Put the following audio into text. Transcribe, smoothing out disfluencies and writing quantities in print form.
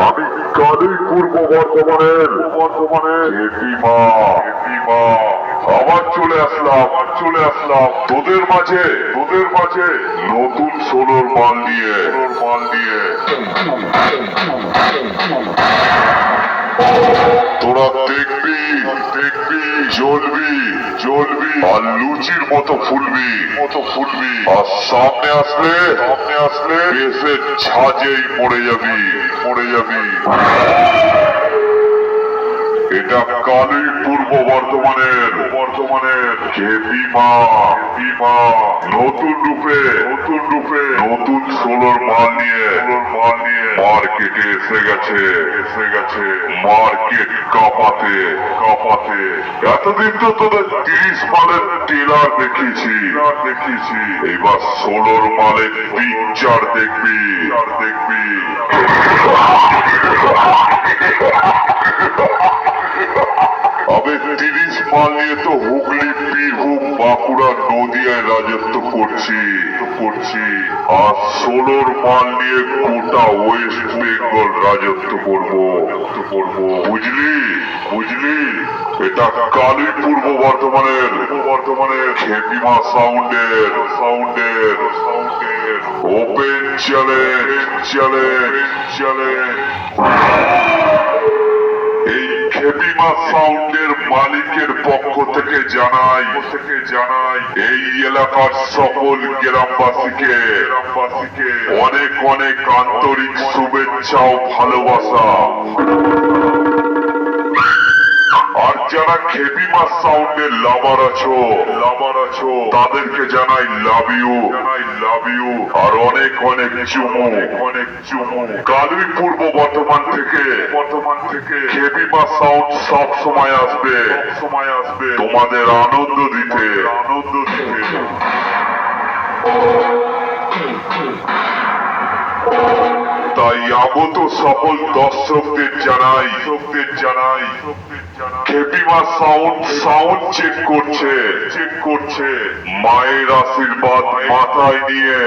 আমি কালই পূর্ব বর্ধমানের আবার চলে আসলাম তোদের মাঝে নতুন সোলোর মাল নিয়ে তোরা দেখবি জ্বলবি আর লুচির মতো ফুলবি আর সামনে আসলে বেশের ছাজেই পড়ে যাবি এটা কালই পূর্ব বর্ধমানের কেপি মা নতুন রূপে নতুন সোলোর মাল নিয়ে মার্কেটে এসে গেছে মার্কেট কাঁপাতে এতদিন তো তোদের 30 মালের টেলার দেখিয়েছি এবার সোলোর মালের পিকচার দেখবি আবে 30 মাল নিয়ে তো হুগলি, বীরভূম, বাঁকুড়া, নদিয়ায় রাজত্ব করছি আর সোলোর মাল নিয়ে গোটা ওয়েস্ট বেঙ্গল রাজত্ব করবো বুঝলি এটা কালই পূর্ব বর্ধমানের খেপিমা সাউন্ডের ওপেন চ্যালেঞ্জ এই খেপিমা সাউন্ডের মালিকের পক্ষ থেকে জানাই এই এলাকার সকল গ্রামবাসীকে অনেক আন্তরিক শুভেচ্ছা ও ভালোবাসা। আর যারা খেপিমা সাউন্ডের লাভার আছো তাদেরকে জানাই লাভ ইউ আর অনেক চুমু। কালই পূর্ব বর্ধমান থেকে খেপিমা সাউন্ড সব সময় আসবে তোমাদের আনন্দ দিতে। তাই আগত সকল দর্শকদের জানাই খেপিমা সাউন্ড চেক করছে মায়ের আশীর্বাদ মাথায় নিয়ে